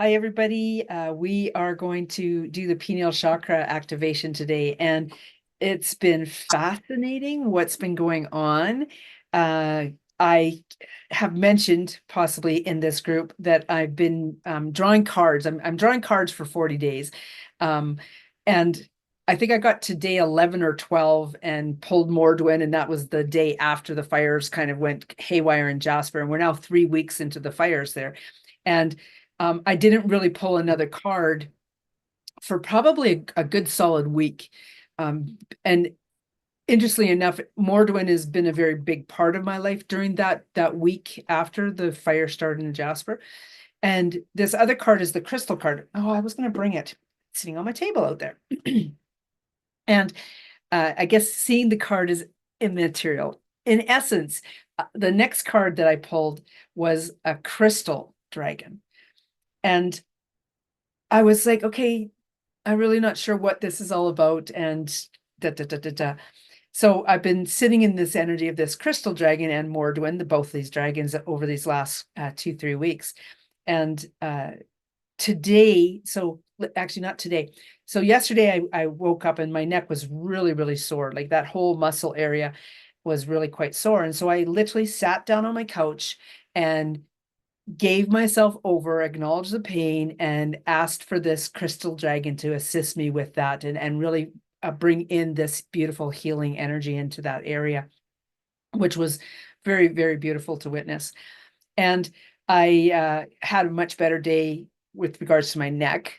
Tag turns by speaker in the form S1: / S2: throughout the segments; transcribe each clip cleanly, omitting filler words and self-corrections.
S1: Hi, everybody. We are going to do the pineal chakra activation today, and it's been fascinating what's been going on. Uh, I have mentioned possibly in this group that I've been drawing cards. I'm drawing cards for 40 days. Um, and I think I got to day 11 or 12 and pulled Mordwin, and that was the day after the fires kind of went haywire in Jasper. And we're now 3 weeks into the fires there. And I didn't really pull another card for probably a good solid week. And interestingly enough, Mordwin has been a very big part of my life during that week after the fire started in Jasper. And this other card is the crystal card. Oh, I was going to bring it, sitting on my table out there. And I guess seeing the card is immaterial. In essence, the next card that I pulled was a crystal dragon. And I was like, okay, I'm really not sure what this is all about. And da, da, da, da, da. So I've been sitting in this energy of this crystal dragon and Mordwin, both these dragons over these last 2-3 weeks. And today, so actually not today. So yesterday I woke up and my neck was really, really sore. Like that whole muscle area was really quite sore. And so I literally sat down on my couch and gave myself over, acknowledged the pain, and asked for this crystal dragon to assist me with that and really bring in this beautiful healing energy into that area, which was very, very beautiful to witness. And I had a much better day with regards to my neck,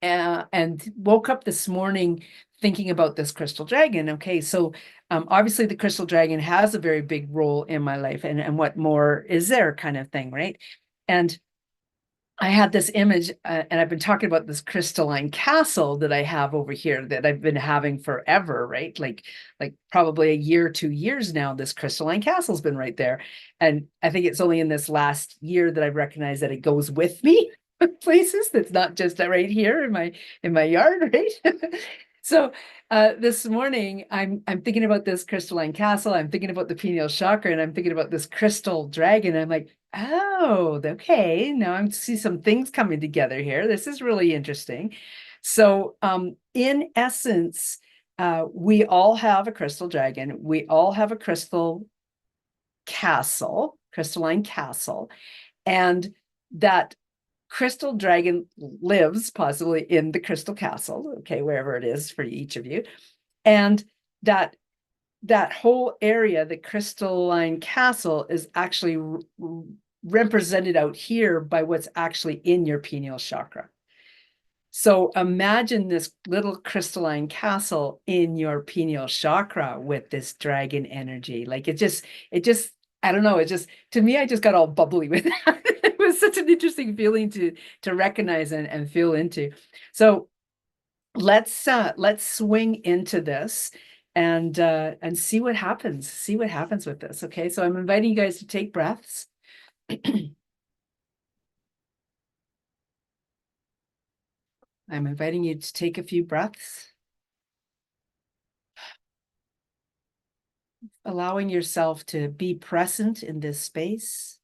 S1: and woke up this morning thinking about this crystal dragon. Okay, so obviously the crystal dragon has a very big role in my life, and what more is there kind of thing, right? And I had this image, and I've been talking about this crystalline castle that I have over here that I've been having forever, right? Like probably a year, 2 years now, this crystalline castle's been right there. And I think it's only in this last year that I've recognized that it goes with me places. That's not just right here in my yard, right? So this morning I'm thinking about this crystalline castle, I'm thinking about the pineal chakra, and I'm thinking about this crystal dragon. I'm like, oh, okay. Now I'm see some things coming together here. This is really interesting. So, in essence, we all have a crystal dragon. We all have a crystal castle, crystalline castle, and that crystal dragon lives possibly in the crystal castle, okay, wherever it is for each of you. And that whole area, the crystalline castle, is actually represented out here by what's actually in your pineal chakra. So imagine this little crystalline castle in your pineal chakra with this dragon energy. Like I don't know, it just, to me, I just got all bubbly with that. It was such an interesting feeling to recognize and feel into. So let's swing into this and see what happens. See what happens with this. Okay, so I'm inviting you guys to take breaths. I'm inviting you to take a few breaths, allowing yourself to be present in this space.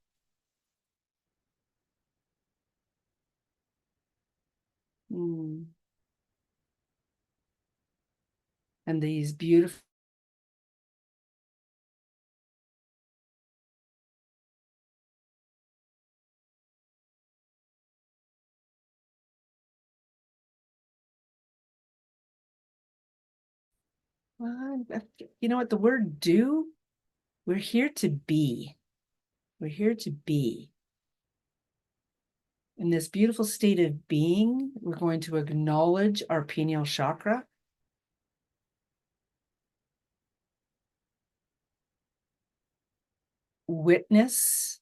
S1: And these beautiful you know what the word do? We're here to be. We're here to be. In this beautiful state of being, we're going to acknowledge our pineal chakra. Witness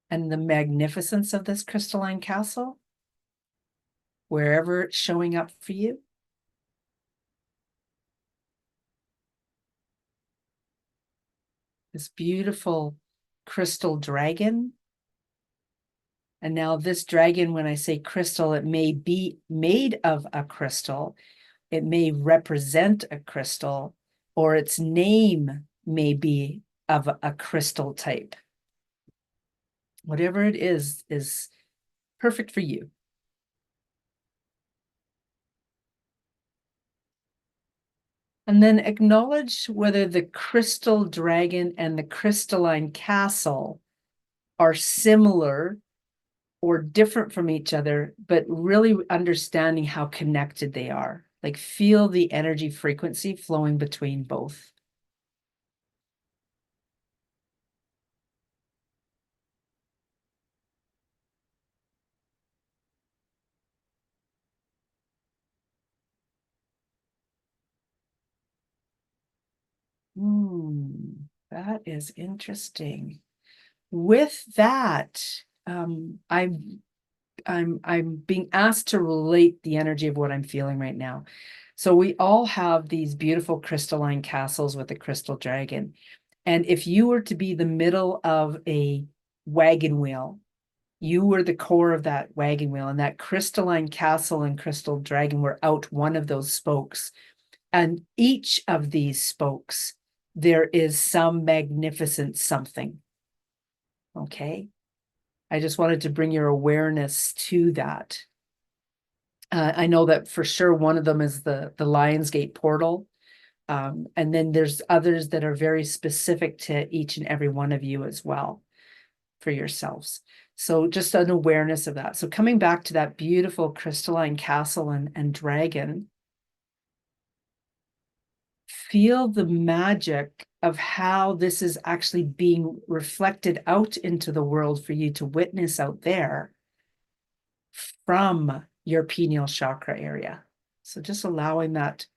S1: and the magnificence of this crystalline castle, wherever it's showing up for you. This beautiful crystal dragon And now this dragon, when I say crystal, it may be made of a crystal. It may represent a crystal, or its name may be of a crystal type. Whatever it is perfect for you. And then acknowledge whether the crystal dragon and the crystalline castle are similar or different from each other, but really understanding how connected they are. Like feel the energy frequency flowing between both. That is interesting. With that, I'm being asked to relate the energy of what I'm feeling right now. So we all have these beautiful crystalline castles with the crystal dragon. And if you were to be the middle of a wagon wheel, you were the core of that wagon wheel, and that crystalline castle and crystal dragon were out one of those spokes. And each of these spokes, there is some magnificent something. Okay. I just wanted to bring your awareness to that. I know that for sure one of them is the Lionsgate portal. And then there's others that are very specific to each and every one of you as well for yourselves. So just an awareness of that. So coming back to that beautiful crystalline castle and dragon, feel the magic of how this is actually being reflected out into the world for you to witness out there from your pineal chakra area. So just allowing that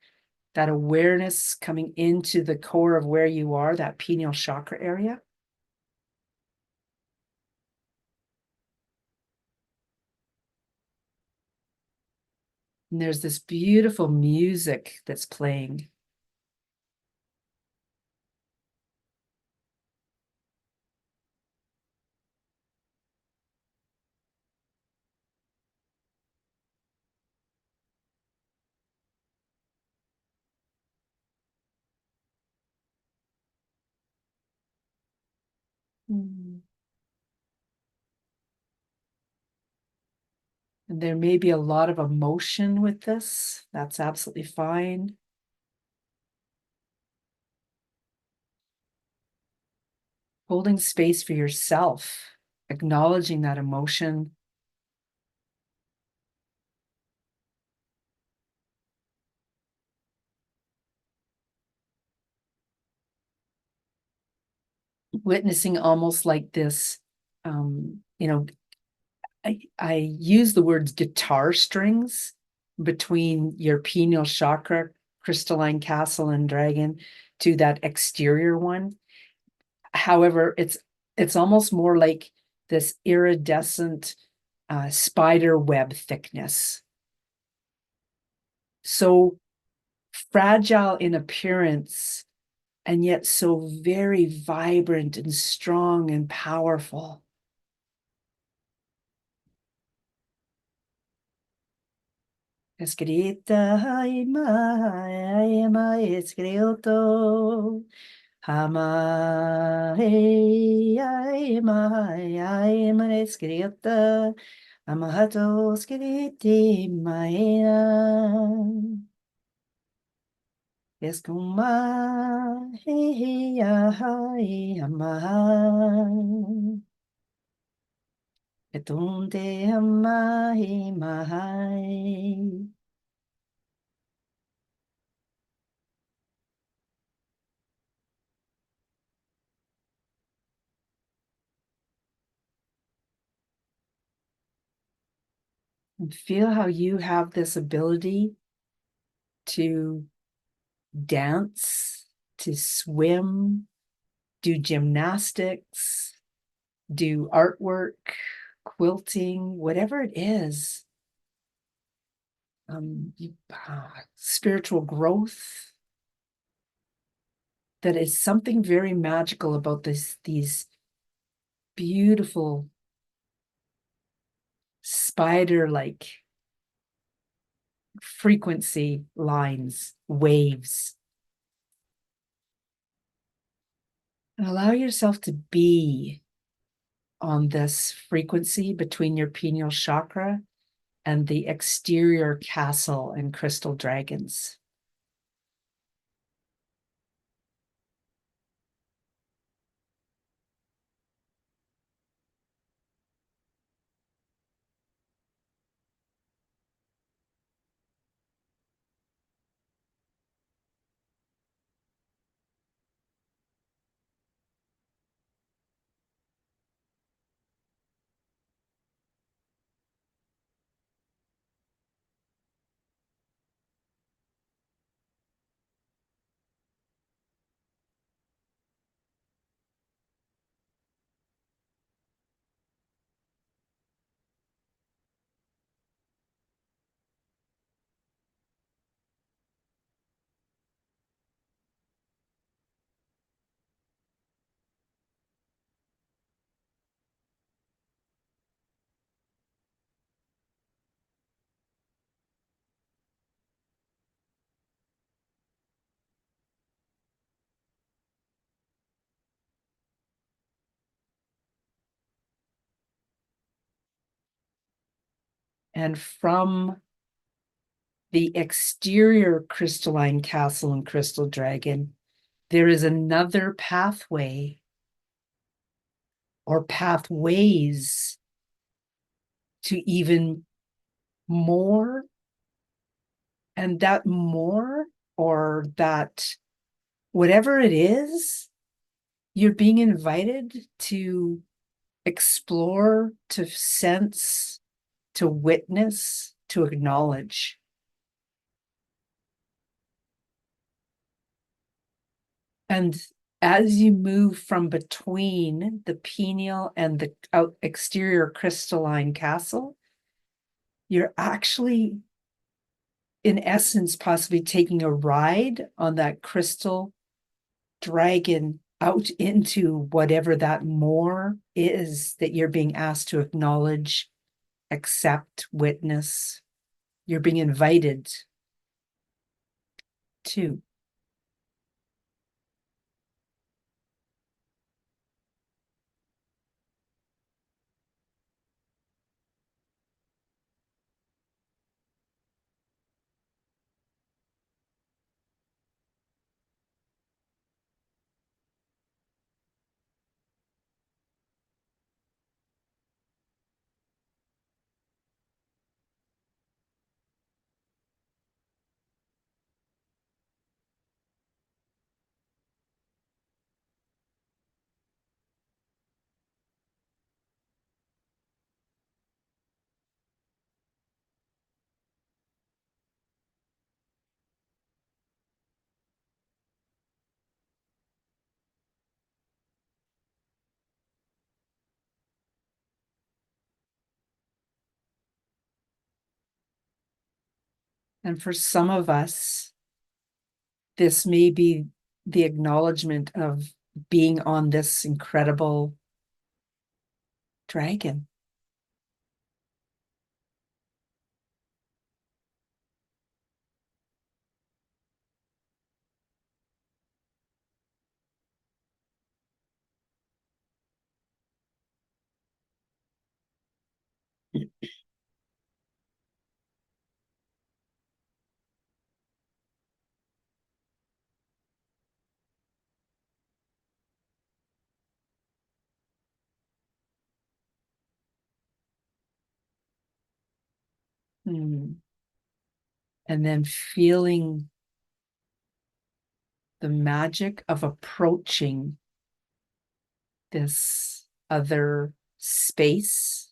S1: awareness coming into the core of where you are, that pineal chakra area. And there's this beautiful music that's playing. And there may be a lot of emotion with this. That's absolutely fine. Holding space for yourself, acknowledging that emotion. Witnessing almost like this, I use the words guitar strings between your pineal chakra, crystalline castle and dragon to that exterior one. However, it's almost more like this iridescent spider web thickness. So fragile in appearance, and yet so very vibrant and strong and powerful. Escrita, ay, ma, escrito. Hama, hey, ay, ma, escrita. Amahato, escriti, maea. Escuma, hey, ay, ama. Etunte, ama, hey, mahai. And feel how you have this ability to dance, to swim, do gymnastics, do artwork, quilting, whatever it is. Spiritual growth. That is something very magical about these beautiful spider-like frequency lines, waves. And allow yourself to be on this frequency between your pineal chakra and the exterior castle and crystal dragons. And from the exterior crystalline castle and crystal dragon, there is another pathway or pathways to even more. And that more, or that whatever it is, you're being invited to explore, to sense, to witness, to acknowledge. And as you move from between the pineal and the exterior crystalline castle, you're actually, in essence, possibly taking a ride on that crystal dragon out into whatever that more is that you're being asked to acknowledge, accept, witness. You're being invited to. And for some of us, this may be the acknowledgement of being on this incredible dragon. Hmm. And then feeling the magic of approaching this other space.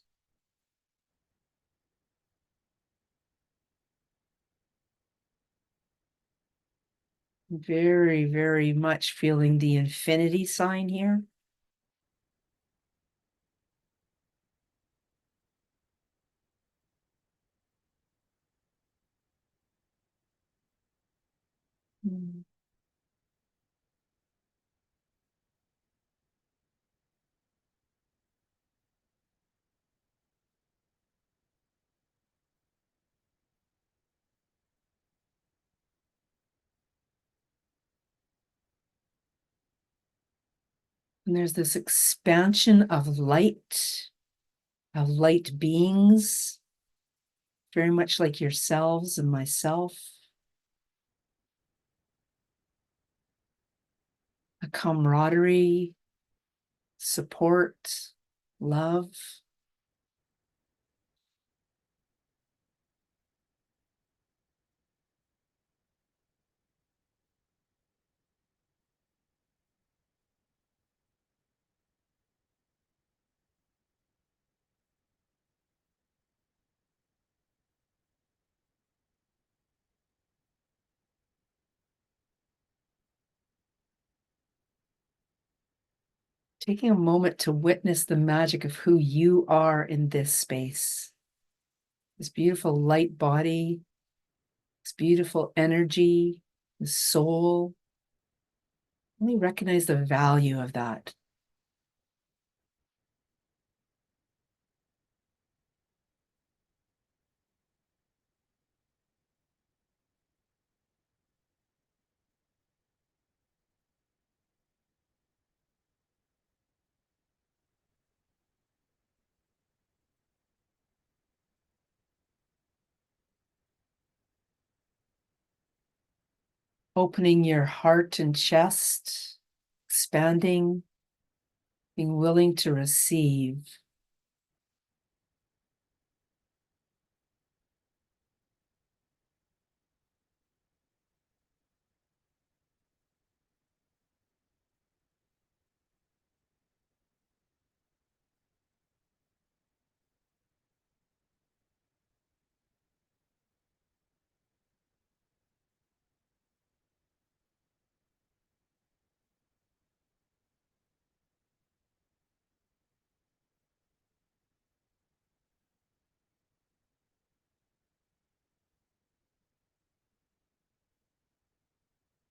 S1: Very, very much feeling the infinity sign here. Mm. And there's this expansion of light beings, very much like yourselves and myself. A camaraderie, support, love. Taking a moment to witness the magic of who you are in this space. This beautiful light body, this beautiful energy, the soul. Really recognize the value of that. Opening your heart and chest, expanding, being willing to receive.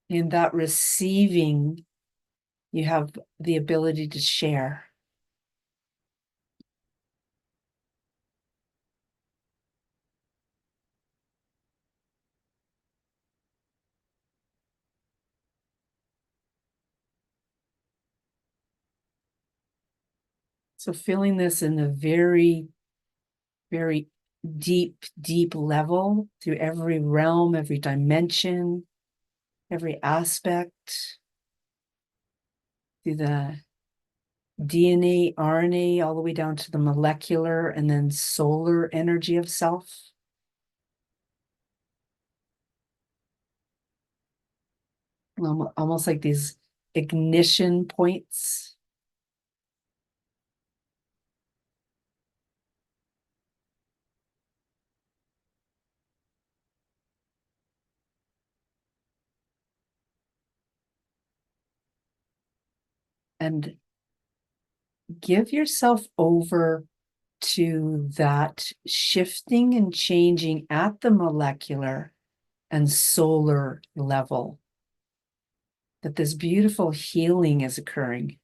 S1: In that receiving, you have the ability to share. So feeling this in a very, very deep level through every realm, every dimension, every aspect, through the DNA, RNA, all the way down to the molecular and then solar energy of self. Almost like these ignition points. And give yourself over to that shifting and changing at the molecular and solar level, that this beautiful healing is occurring.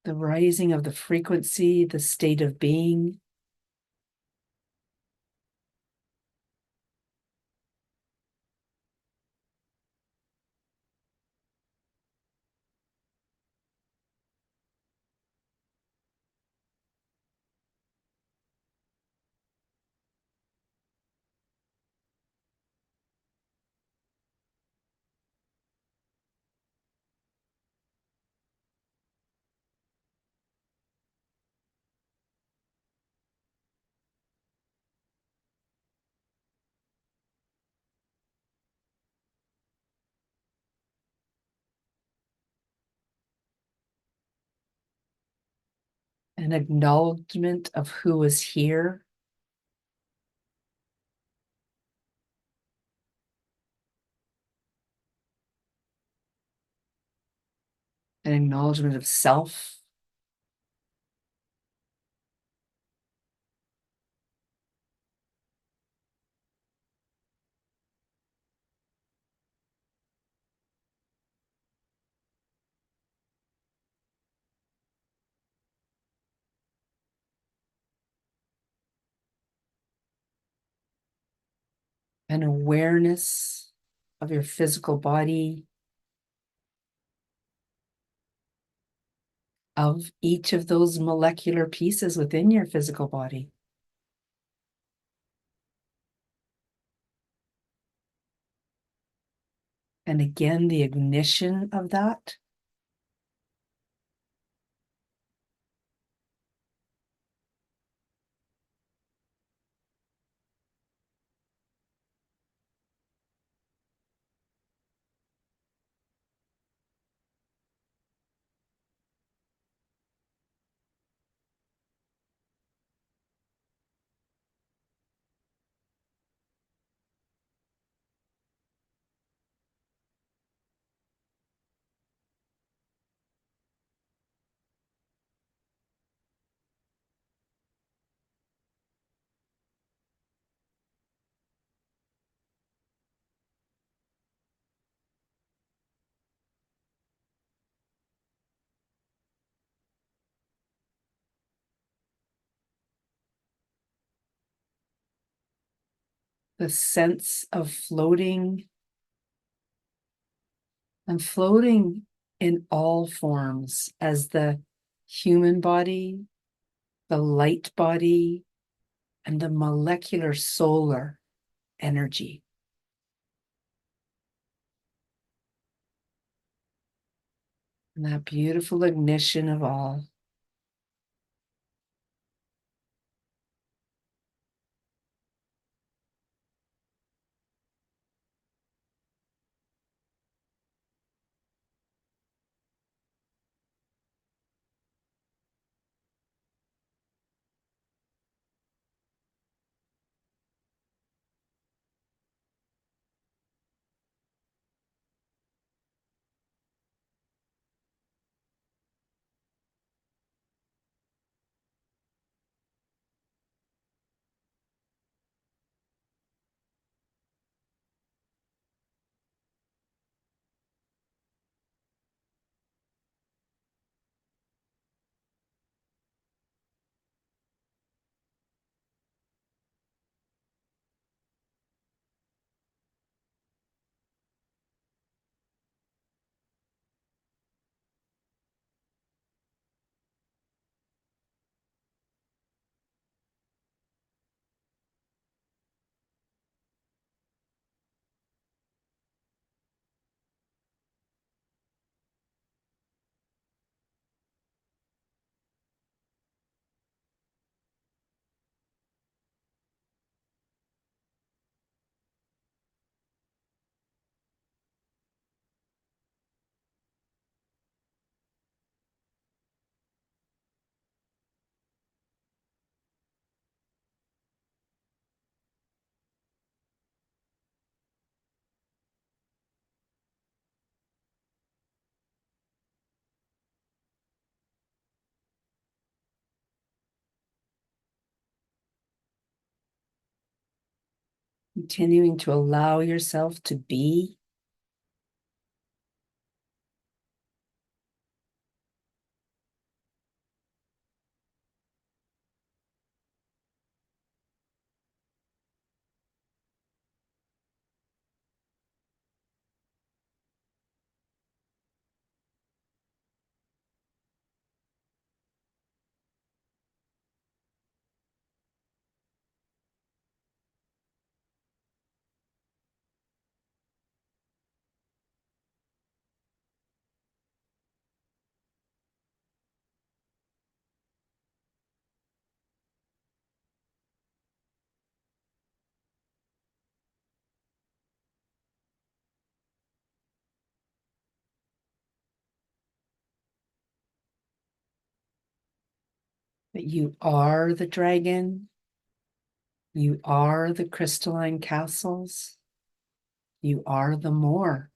S1: The rising of the frequency, the state of being. An acknowledgement of who is here. An acknowledgement of self. An awareness of your physical body. of each of those molecular pieces within your physical body. And again, the ignition of that. The sense of floating and floating in all forms as the human body, the light body, and the molecular solar energy. And that beautiful ignition of all. Continuing to allow yourself to be. That you are the dragon. You are the crystalline castles. You are the more.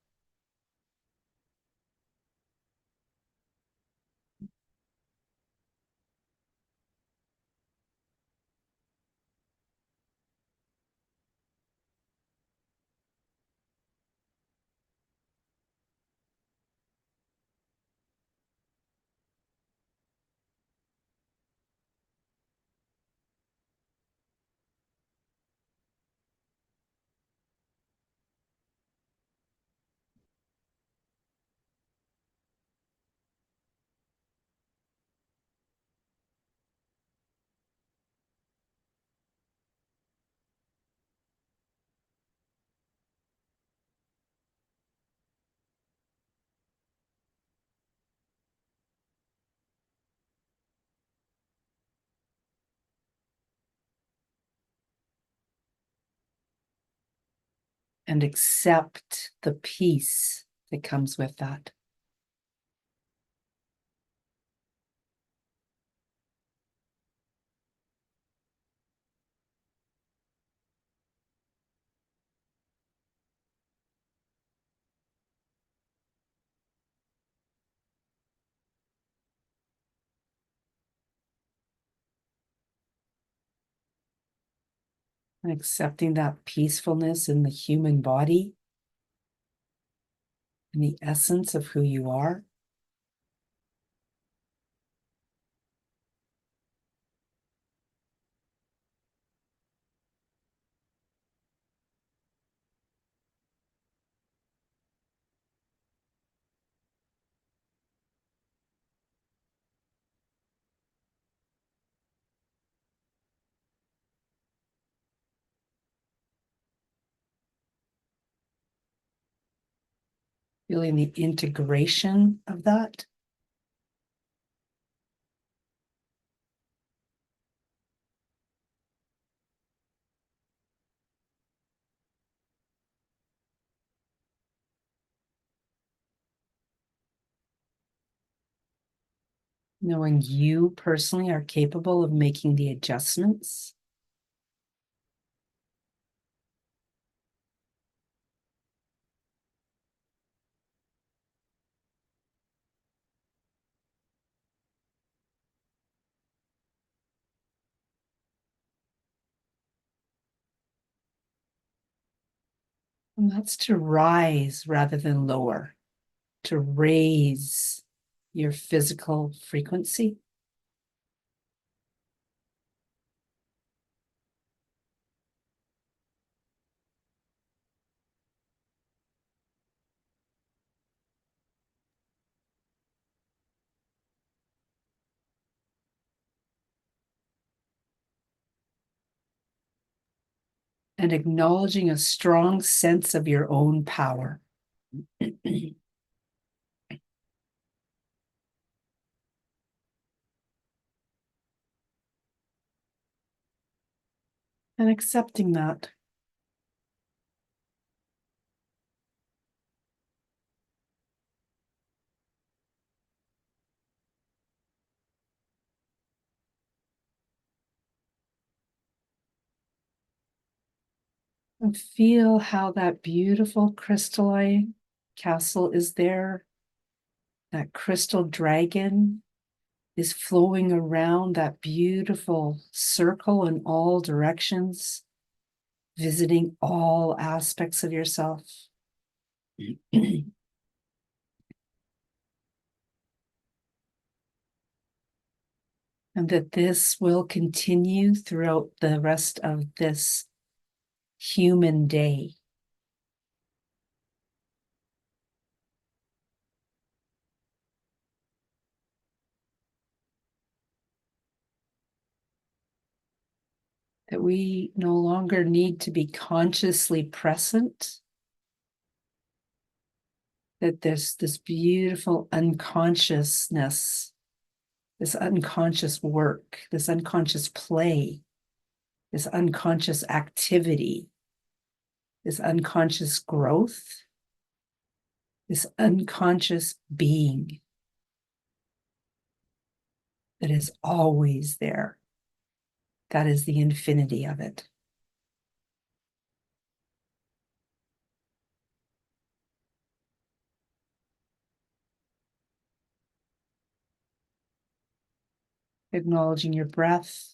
S1: and accept the peace that comes with that. And accepting that peacefulness in the human body and the essence of who you are. Feeling the integration of that. Knowing you personally are capable of making the adjustments. And that's to rise rather than lower, to raise your physical frequency. And acknowledging a strong sense of your own power. And accepting that. And feel how that beautiful crystalline castle is there. That crystal dragon is flowing around that beautiful circle in all directions, visiting all aspects of yourself. And that this will continue throughout the rest of this human day. That we no longer need to be consciously present. That there's this beautiful unconsciousness, this unconscious work, this unconscious play, this unconscious activity, this unconscious growth, this unconscious being that is always there. That is the infinity of it. Acknowledging your breath.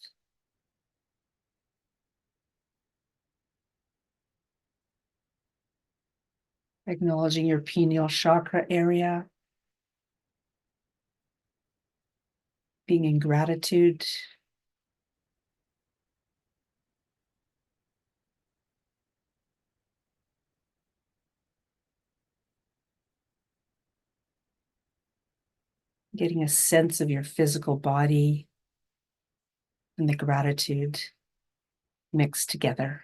S1: Acknowledging your pineal chakra area. Being in gratitude. Getting a sense of your physical body and the gratitude mixed together.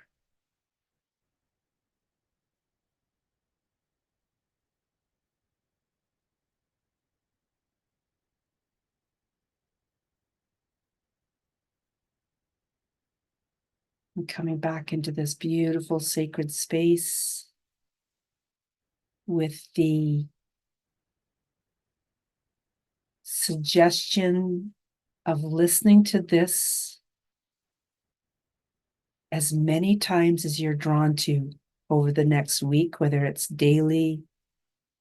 S1: And coming back into this beautiful sacred space. with the suggestion of listening to this as many times as you're drawn to over the next week, whether it's daily,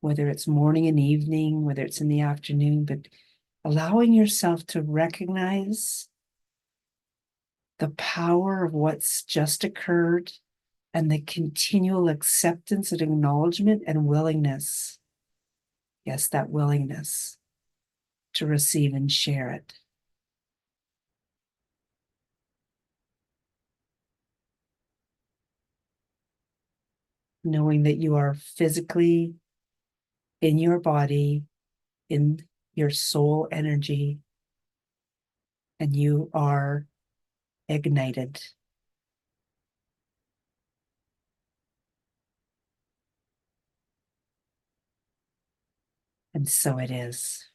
S1: whether it's morning and evening, whether it's in the afternoon, but allowing yourself to recognize the power of what's just occurred and the continual acceptance and acknowledgement and willingness. Yes, that willingness to receive and share it. Knowing that you are physically in your body, in your soul energy, and you are ignited. And so it is.